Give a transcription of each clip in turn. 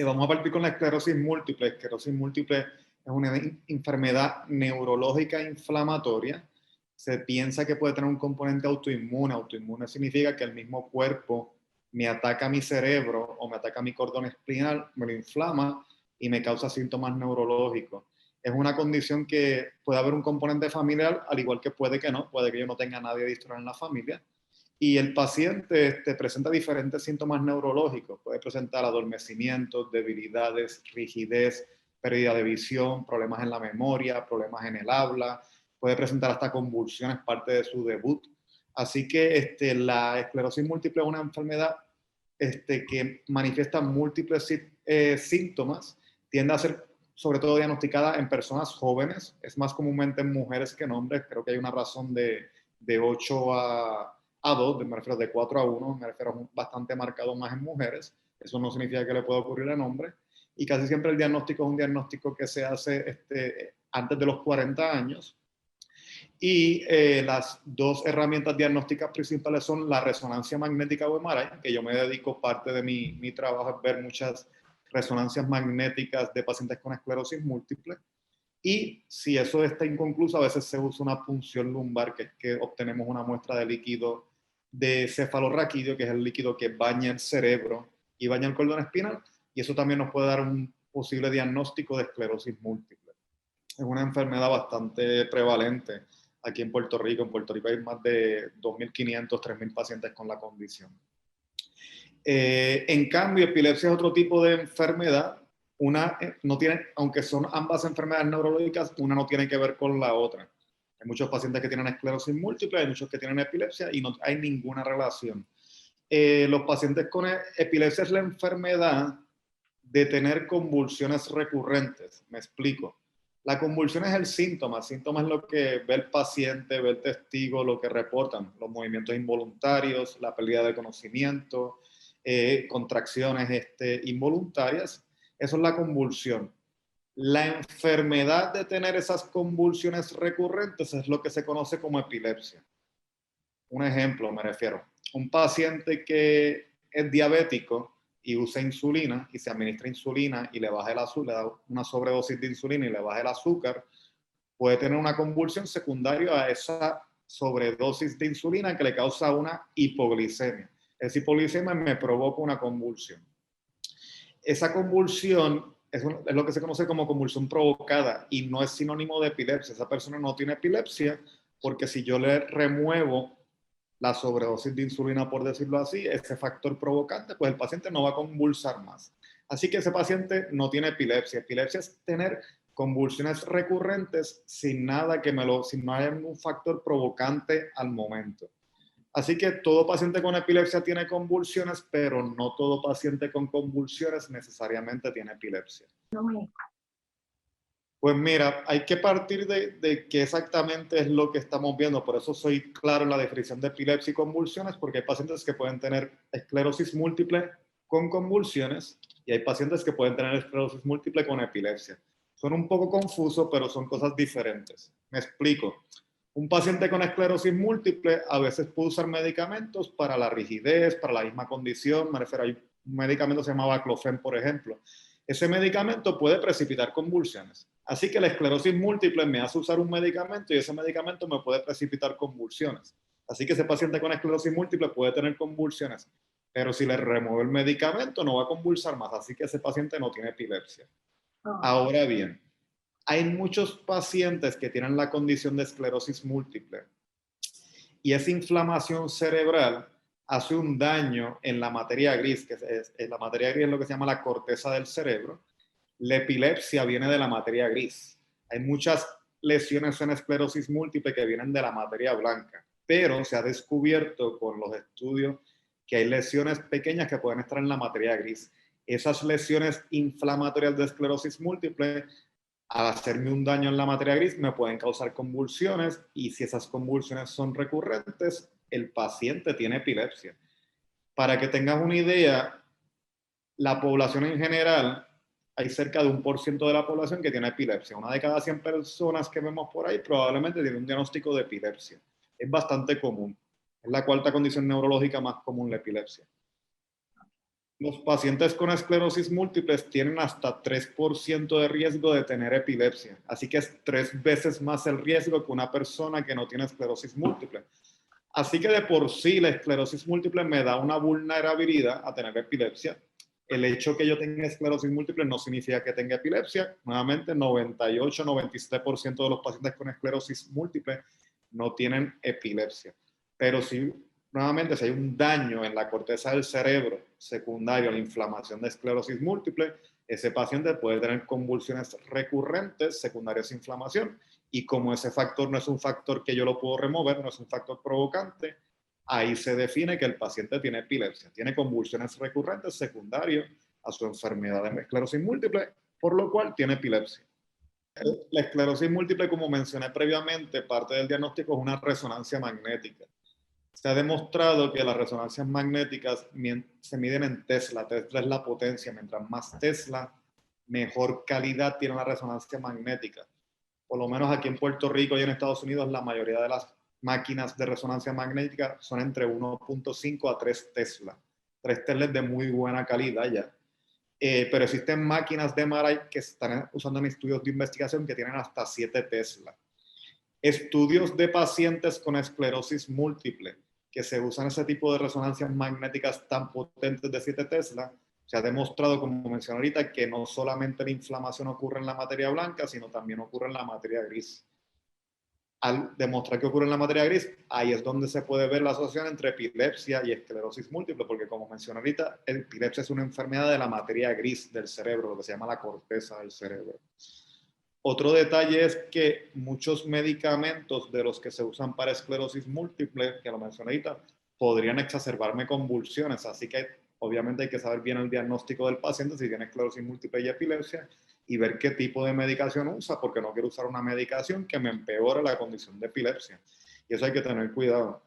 Vamos a partir con la esclerosis múltiple. Esclerosis múltiple es una enfermedad neurológica inflamatoria. Se piensa que puede tener un componente autoinmune. Autoinmune significa que el mismo cuerpo me ataca a mi cerebro o me ataca a mi cordón espinal, me lo inflama y me causa síntomas neurológicos. Es una condición que puede haber un componente familiar, al igual que puede que no. Puede que yo no tenga nadie distal en la familia. Y el paciente presenta diferentes síntomas neurológicos. Puede presentar adormecimientos, debilidades, rigidez, pérdida de visión, problemas en la memoria, problemas en el habla. Puede presentar hasta convulsiones, parte de su debut. Así que la esclerosis múltiple es una enfermedad que manifiesta múltiples síntomas. Tiende a ser sobre todo diagnosticada en personas jóvenes. Es más comúnmente en mujeres que en hombres. Creo que hay una razón de 8 a 2, me refiero de 4 a 1, me refiero bastante marcado más en mujeres. Eso no significa que le pueda ocurrir en hombres. Y casi siempre el diagnóstico es un diagnóstico que se hace antes de los 40 años. Y las dos herramientas diagnósticas principales son la resonancia magnética o MRI, que yo me dedico, parte de mi trabajo es ver muchas resonancias magnéticas de pacientes con esclerosis múltiple. Y si eso está inconcluso, a veces se usa una punción lumbar, que es que obtenemos una muestra de líquido de cefalorraquídeo, que es el líquido que baña el cerebro y baña el cordón espinal, y eso también nos puede dar un posible diagnóstico de esclerosis múltiple. Es una enfermedad bastante prevalente aquí en Puerto Rico. En Puerto Rico hay más de 2.500, 3.000 pacientes con la condición. En cambio, epilepsia es otro tipo de enfermedad. Una no tiene, aunque son ambas enfermedades neurológicas, una no tiene que ver con la otra. Hay muchos pacientes que tienen esclerosis múltiple, hay muchos que tienen epilepsia y no hay ninguna relación. Los pacientes con epilepsia es la enfermedad de tener convulsiones recurrentes. Me explico. La convulsión es el síntoma es lo que ve el paciente, ve el testigo, lo que reportan, los movimientos involuntarios, la pérdida de conocimiento, contracciones involuntarias. Eso es la convulsión. La enfermedad de tener esas convulsiones recurrentes es lo que se conoce como epilepsia. Un ejemplo, me refiero. Un paciente que es diabético y usa insulina y se administra insulina y le baja el azúcar, le da una sobredosis de insulina y le baja el azúcar, puede tener una convulsión secundaria a esa sobredosis de insulina que le causa una hipoglicemia. Esa hipoglicemia me provoca una convulsión. Esa convulsión es lo que se conoce como convulsión provocada y no es sinónimo de epilepsia. Esa persona no tiene epilepsia porque si yo le remuevo la sobredosis de insulina, por decirlo así, ese factor provocante, pues el paciente no va a convulsar más. Así que ese paciente no tiene epilepsia. Epilepsia es tener convulsiones recurrentes sin nada sin no haya un factor provocante al momento. Así que todo paciente con epilepsia tiene convulsiones, pero no todo paciente con convulsiones necesariamente tiene epilepsia. Pues mira, hay que partir de qué exactamente es lo que estamos viendo. Por eso soy claro en la definición de epilepsia y convulsiones, porque hay pacientes que pueden tener esclerosis múltiple con convulsiones y hay pacientes que pueden tener esclerosis múltiple con epilepsia. Son un poco confusos, pero son cosas diferentes. Me explico. Un paciente con esclerosis múltiple a veces puede usar medicamentos para la rigidez, para la misma condición. Me refiero a un medicamento que se llama baclofen, por ejemplo. Ese medicamento puede precipitar convulsiones. Así que la esclerosis múltiple me hace usar un medicamento y ese medicamento me puede precipitar convulsiones. Así que ese paciente con esclerosis múltiple puede tener convulsiones, pero si le remueve el medicamento no va a convulsar más. Así que ese paciente no tiene epilepsia. Ahora bien, hay muchos pacientes que tienen la condición de esclerosis múltiple y esa inflamación cerebral hace un daño en la materia gris, que la materia gris es lo que se llama la corteza del cerebro. La epilepsia viene de la materia gris. Hay muchas lesiones en esclerosis múltiple que vienen de la materia blanca, pero se ha descubierto con los estudios que hay lesiones pequeñas que pueden estar en la materia gris. Esas lesiones inflamatorias de esclerosis múltiple, al hacerme un daño en la materia gris, me pueden causar convulsiones y si esas convulsiones son recurrentes, el paciente tiene epilepsia. Para que tengas una idea, la población en general, hay cerca de 1% de la población que tiene epilepsia. Una de cada 100 personas que vemos por ahí probablemente tiene un diagnóstico de epilepsia. Es bastante común. Es la cuarta condición neurológica más común, la epilepsia. Los pacientes con esclerosis múltiple tienen hasta 3% de riesgo de tener epilepsia, así que es 3 veces más el riesgo que una persona que no tiene esclerosis múltiple. Así que de por sí la esclerosis múltiple me da una vulnerabilidad a tener epilepsia. El hecho que yo tenga esclerosis múltiple no significa que tenga epilepsia. Nuevamente, 98-97% de los pacientes con esclerosis múltiple no tienen epilepsia. Pero sí, nuevamente, si hay un daño en la corteza del cerebro secundario a la inflamación de esclerosis múltiple, ese paciente puede tener convulsiones recurrentes secundarias a inflamación. Y como ese factor no es un factor que yo lo puedo remover, no es un factor provocante, ahí se define que el paciente tiene epilepsia, tiene convulsiones recurrentes secundarias a su enfermedad de esclerosis múltiple, por lo cual tiene epilepsia. La esclerosis múltiple, como mencioné previamente, parte del diagnóstico es una resonancia magnética. Se ha demostrado que las resonancias magnéticas se miden en Tesla. Tesla es la potencia. Mientras más Tesla, mejor calidad tiene la resonancia magnética. Por lo menos aquí en Puerto Rico y en Estados Unidos, la mayoría de las máquinas de resonancia magnética son entre 1.5 a 3 Tesla. 3 Tesla es de muy buena calidad ya. Pero existen máquinas de MRI que están usando en estudios de investigación que tienen hasta 7 Tesla. Estudios de pacientes con esclerosis múltiple que se usan ese tipo de resonancias magnéticas tan potentes de 7 Tesla, se ha demostrado, como mencioné ahorita, que no solamente la inflamación ocurre en la materia blanca, sino también ocurre en la materia gris. Al demostrar que ocurre en la materia gris, ahí es donde se puede ver la asociación entre epilepsia y esclerosis múltiple, porque como mencioné ahorita, la epilepsia es una enfermedad de la materia gris del cerebro, lo que se llama la corteza del cerebro. Otro detalle es que muchos medicamentos de los que se usan para esclerosis múltiple, que lo mencioné ahorita, podrían exacerbarme convulsiones, así que obviamente hay que saber bien el diagnóstico del paciente, si tiene esclerosis múltiple y epilepsia, y ver qué tipo de medicación usa, porque no quiero usar una medicación que me empeore la condición de epilepsia. Y eso hay que tener cuidado.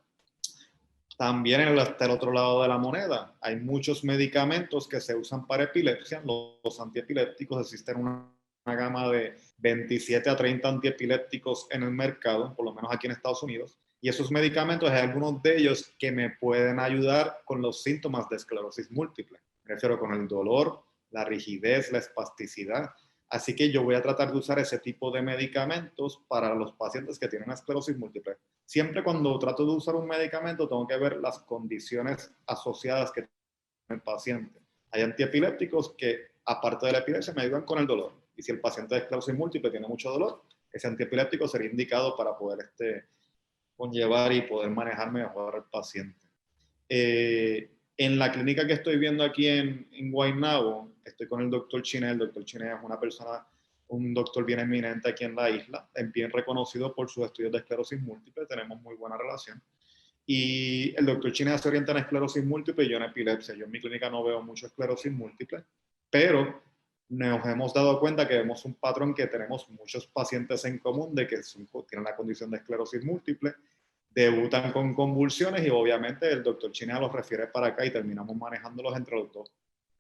También está el otro lado de la moneda. Hay muchos medicamentos que se usan para epilepsia. Los antiepilépticos, existen una gama de 27 a 30 antiepilépticos en el mercado, por lo menos aquí en Estados Unidos. Y esos medicamentos, hay algunos de ellos que me pueden ayudar con los síntomas de esclerosis múltiple. Me refiero con el dolor, la rigidez, la espasticidad. Así que yo voy a tratar de usar ese tipo de medicamentos para los pacientes que tienen esclerosis múltiple. Siempre cuando trato de usar un medicamento tengo que ver las condiciones asociadas que tiene el paciente. Hay antiepilépticos que, aparte de la epilepsia, me ayudan con el dolor. Y si el paciente de esclerosis múltiple tiene mucho dolor, ese antiepiléptico sería indicado para poder conllevar y poder manejar mejor al paciente. En la clínica que estoy viendo aquí en Guaynabo, estoy con el doctor Chiné. El doctor Chiné es una persona, un doctor bien eminente aquí en la isla, bien reconocido por sus estudios de esclerosis múltiple, tenemos muy buena relación. Y el doctor Chiné se orienta en esclerosis múltiple y yo en epilepsia. Yo en mi clínica no veo mucho esclerosis múltiple, pero nos hemos dado cuenta que vemos un patrón que tenemos muchos pacientes en común de que tienen la condición de esclerosis múltiple, debutan con convulsiones y obviamente el doctor Chinea los refiere para acá y terminamos manejándolos entre los dos.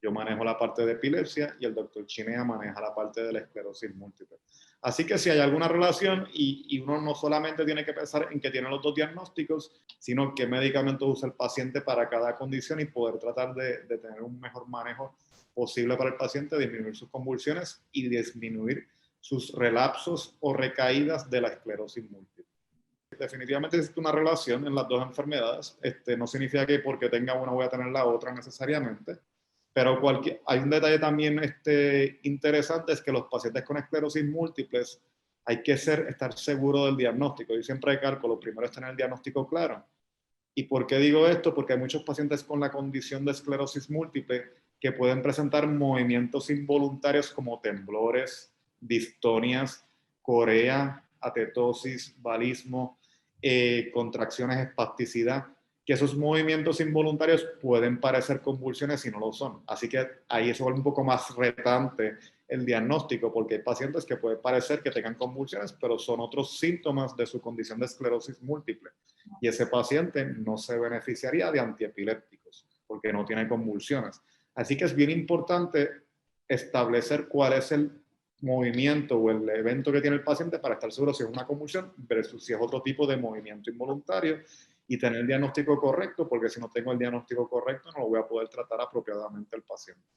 Yo manejo la parte de epilepsia y el doctor Chinea maneja la parte de la esclerosis múltiple. Así que si hay alguna relación y uno no solamente tiene que pensar en que tiene los dos diagnósticos, sino qué medicamentos usa el paciente para cada condición y poder tratar de tener un mejor manejo posible para el paciente, disminuir sus convulsiones y disminuir sus relapsos o recaídas de la esclerosis múltiple. Definitivamente existe una relación en las dos enfermedades. No significa que porque tenga una voy a tener la otra necesariamente, pero hay un detalle también interesante, es que los pacientes con esclerosis múltiples hay que estar seguro del diagnóstico. Yo siempre recalco, lo primero es tener el diagnóstico claro. ¿Y por qué digo esto? Porque hay muchos pacientes con la condición de esclerosis múltiple que pueden presentar movimientos involuntarios como temblores, distonias, corea, atetosis, balismo, contracciones, espasticidad, que esos movimientos involuntarios pueden parecer convulsiones y no lo son. Así que ahí se vuelve un poco más retante el diagnóstico, porque hay pacientes que puede parecer que tengan convulsiones, pero son otros síntomas de su condición de esclerosis múltiple. Y ese paciente no se beneficiaría de antiepilépticos, porque no tiene convulsiones. Así que es bien importante establecer cuál es el movimiento o el evento que tiene el paciente para estar seguro si es una convulsión versus si es otro tipo de movimiento involuntario y tener el diagnóstico correcto, porque si no tengo el diagnóstico correcto no lo voy a poder tratar apropiadamente al paciente.